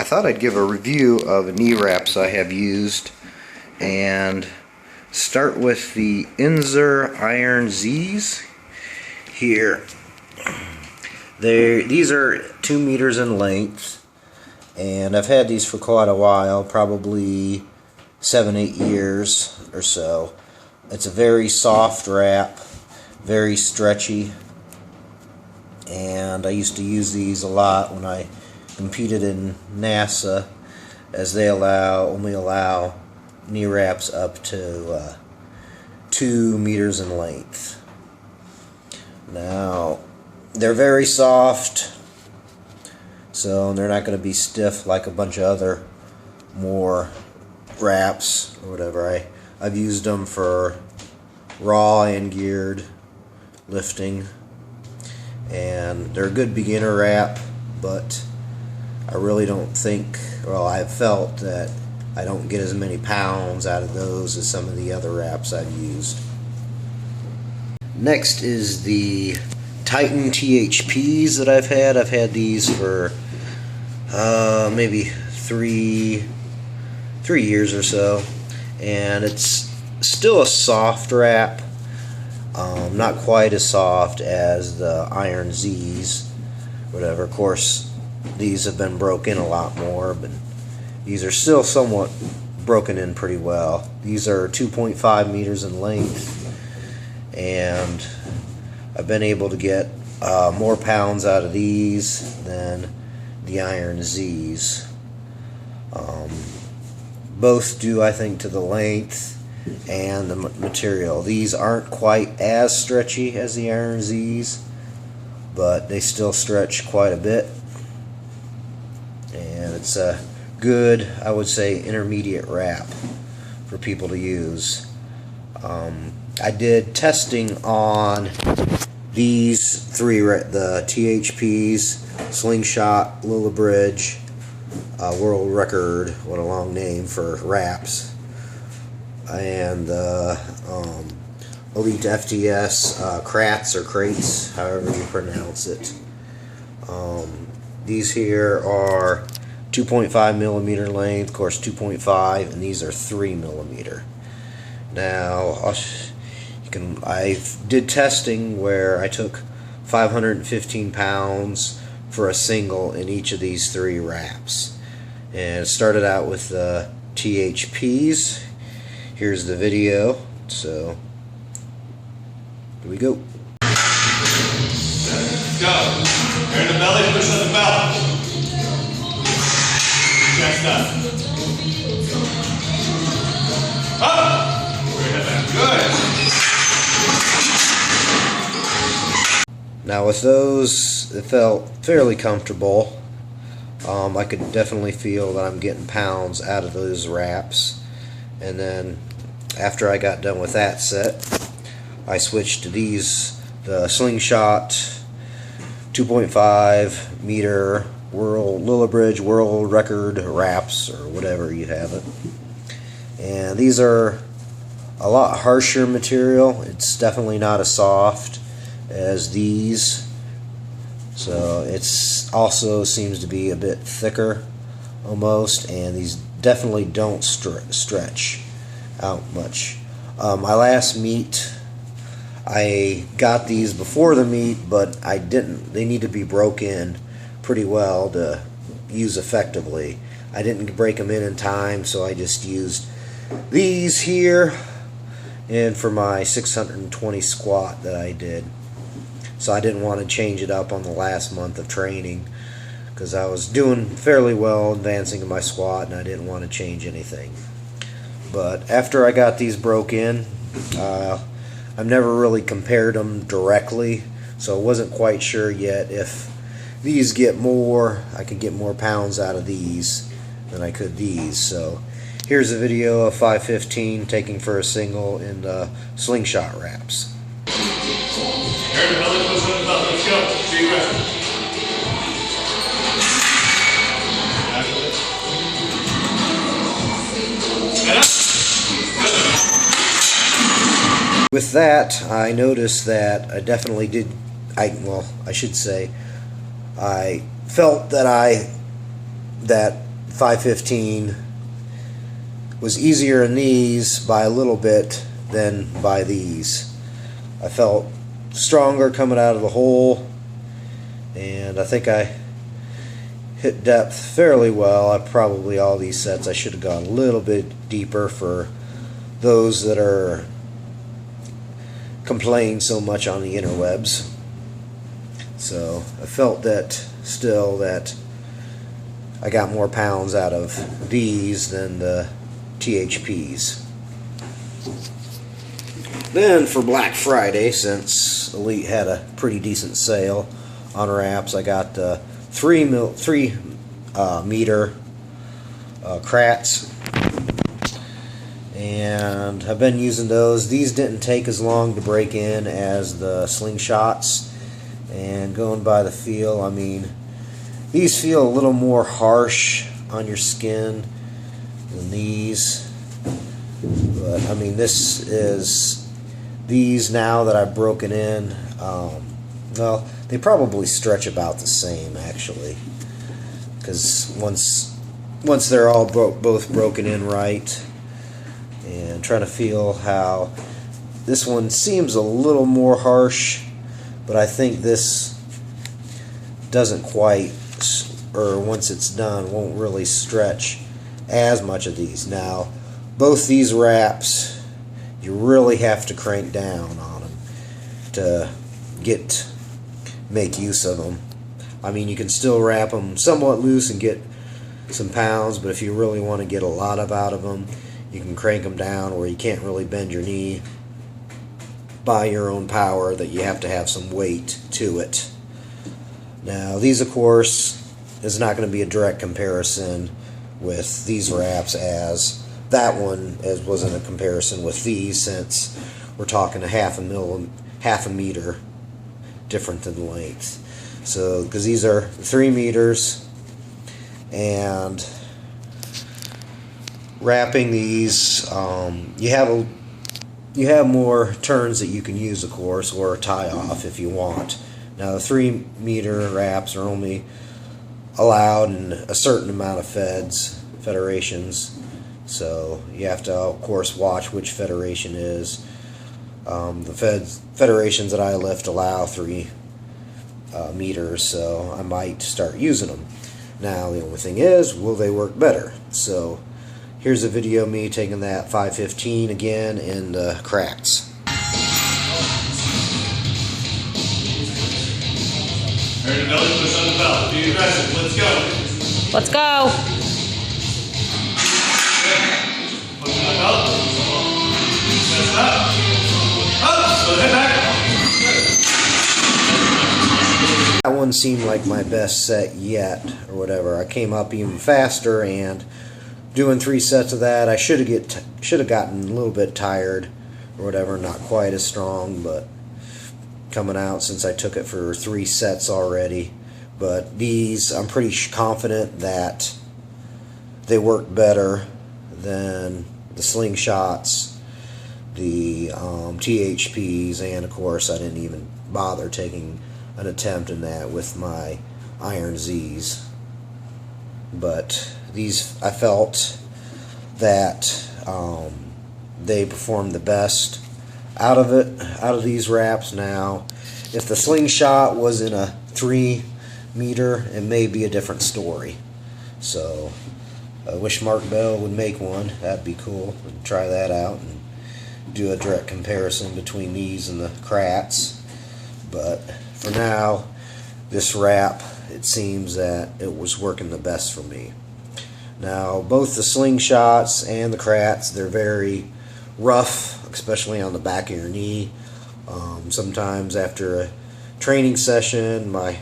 thought I'd give a review of knee wraps I have used, and start with the Inzer Iron Z's here. These are 2 meters in length, and I've had these for quite a while, probably 7-8 years or so. It's a very soft wrap, very stretchy, and I used to use these a lot when I competed in NASA, as they only allow knee wraps up to 2 meters in length. Now, they're very soft, so they're not going to be stiff like a bunch of other more wraps or whatever. I've used them for raw and geared lifting, and they're a good beginner wrap, but I really don't think, well, I've felt that I don't get as many pounds out of those as some of the other wraps I've used. Next is the Titan THPs that I've had. I've had these for maybe three years or so, and it's still a soft wrap, not quite as soft as the Iron Z's, whatever. Of course, these have been broken a lot more, but these are still somewhat broken in pretty well. These are 2.5 meters in length, and I've been able to get more pounds out of these than the Iron Z's. Both due, I think, to the length and the material. These aren't quite as stretchy as the Iron Z's, but they still stretch quite a bit, and it's a good, I would say, intermediate wrap for people to use. I did testing on these three, the THPs, Slingshot Lilliebridge World Record, what a long name for wraps, and the Elite FTS Kraits or Kraits, however you pronounce it. These here are 2.5 millimeter length, of course 2.5, and these are 3 millimeter. Now, I did testing where I took 515 pounds for a single in each of these 3 wraps. And it started out with the THPs. Here's the video. So, here we go. Go. Turn the belly, push on the belt. Chest up. Up. Good. Now with those, it felt fairly comfortable. I could definitely feel that I'm getting pounds out of those wraps. And then after I got done with that set, I switched to these, the Slingshot 2.5 meter Lilliebridge World Record wraps, or whatever you have it. And these are a lot harsher material. It's definitely not as soft as these, so it's also seems to be a bit thicker almost, and these definitely don't stretch out much. My last meet, I got these before the meet, but I didn't. They need to be broke in pretty well to use effectively. I didn't break them in time, so I just used these here and for my 620 squat that I did. So I didn't want to change it up on the last month of training, because I was doing fairly well advancing in my squat, and I didn't want to change anything. But after I got these broke in, I've never really compared them directly, so I wasn't quite sure yet if these get more, I could get more pounds out of these than I could these. So here's a video of 515 taking for a single in the Slingshot wraps. Let's go. Big rest. With that, I noticed that I definitely did, I should say, I felt that 515 was easier in these by a little bit than by these. I felt stronger coming out of the hole, and I think I hit depth fairly well. All these sets I should have gone a little bit deeper for those that are complain so much on the interwebs. So I felt that still that I got more pounds out of these than the THPs. Then for Black Friday, since Elite had a pretty decent sale on wraps, I got the 3 meter Kraits, and I've been using those. These didn't take as long to break in as the Slingshots, and going by the feel, I mean, these feel a little more harsh on your skin than these. But I mean, these now that I've broken in, well, they probably stretch about the same actually, because once they're all both broken in right, and trying to feel how this one seems a little more harsh, but I think this doesn't quite, or once it's done, won't really stretch as much of these. Now, both these wraps, you really have to crank down on them to make use of them. I mean, you can still wrap them somewhat loose and get some pounds, but if you really want to get a lot out of them, you can crank them down where you can't really bend your knee by your own power, that you have to have some weight to it. Now, these, of course, is not going to be a direct comparison with these wraps as that one wasn't a comparison with these, since we're talking a half a meter different in length. So, because these are 3 meters, and wrapping these, you have more turns that you can use, of course, or tie off if you want. Now, the 3 meter wraps are only allowed in a certain amount of federations, so you have to, of course, watch which federation is. The federations that I lift allow 3 meters, so I might start using them. Now, the only thing is, will they work better? So here's a video of me taking that 515 again in the Kraits. Turn the belly, push on the belt. Be aggressive. Let's go. Let's go. Push on the belt. Chest up. Up. So head back. That one seemed like my best set yet, or whatever. I came up even faster, and doing 3 sets of that, I should have gotten a little bit tired, or whatever. Not quite as strong, but coming out, since I took it for 3 sets already. But these, I'm pretty confident that they work better than the Slingshots, the THPs, and of course I didn't even bother taking an attempt in that with my Iron Zs. But these, I felt that they performed the best out of these wraps. Now, if the Slingshot was in a 3 meter, it may be a different story. So I wish Mark Bell would make one. That'd be cool. We'd try that out and do a direct comparison between these and the Kraits. But for now, this wrap, it seems that it was working the best for me. Now, both the Slingshots and the Kraits, they're very rough, especially on the back of your knee. Sometimes after a training session, my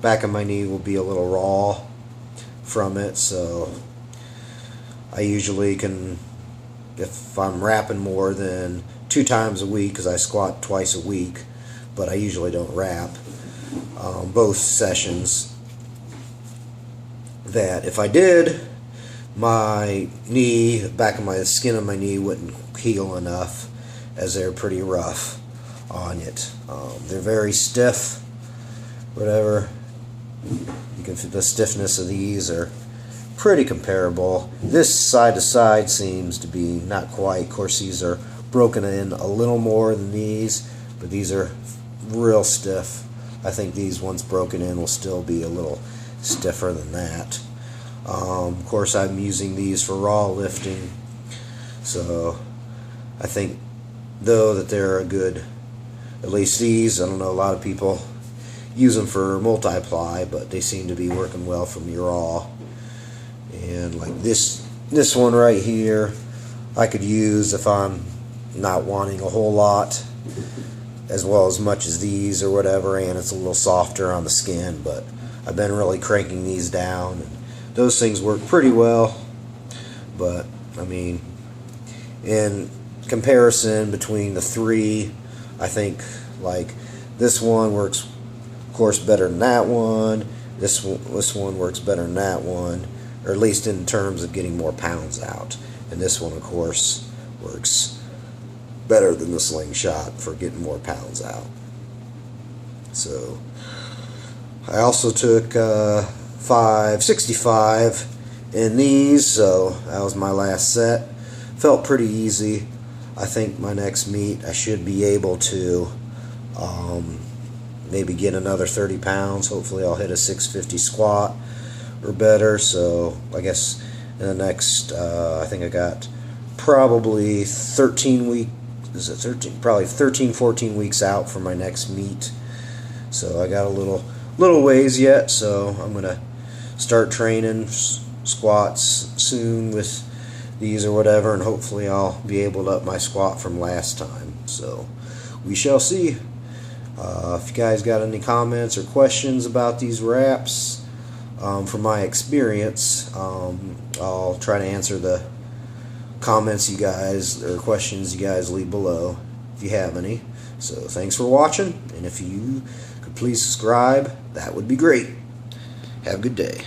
back of my knee will be a little raw from it, so I usually can, if I'm wrapping more than 2 times a week, because I squat twice a week, but I usually don't wrap, both sessions, that if I did, my knee, back of my skin of my knee wouldn't heal enough, as they're pretty rough on it. They're very stiff, whatever. You can feel the stiffness of these are pretty comparable. This side to side seems to be not quite. Of course, these are broken in a little more than these, but these are real stiff. I think these ones broken in will still be a little stiffer than that. Of course, I'm using these for raw lifting, so I think though that they're a good, at least these, I don't know, a lot of people use them for multiply, but they seem to be working well for me raw. And like this one right here, I could use if I'm not wanting a whole lot, as well as much as these or whatever, and it's a little softer on the skin, but I've been really cranking these down, and those things work pretty well. But I mean, in comparison between the three, I think like this one works, of course, better than that one. This one works better than that one, or at least in terms of getting more pounds out. And this one, of course, works better than the Slingshot for getting more pounds out. So I also took 565 in these, so that was my last set. Felt pretty easy. I think my next meet I should be able to maybe get another 30 pounds. Hopefully I'll hit a 650 squat or better. So I guess in the next, I think I got probably 13 weeks. Is it 13? Probably 13, 14 weeks out for my next meet. So I got a little ways yet. So I'm gonna start training squats soon with these or whatever, and hopefully I'll be able to up my squat from last time. So we shall see. If you guys got any comments or questions about these wraps, from my experience, I'll try to answer the comments you guys or questions you guys leave below if you have any. So thanks for watching, and if you could please subscribe, that would be great. Have a good day.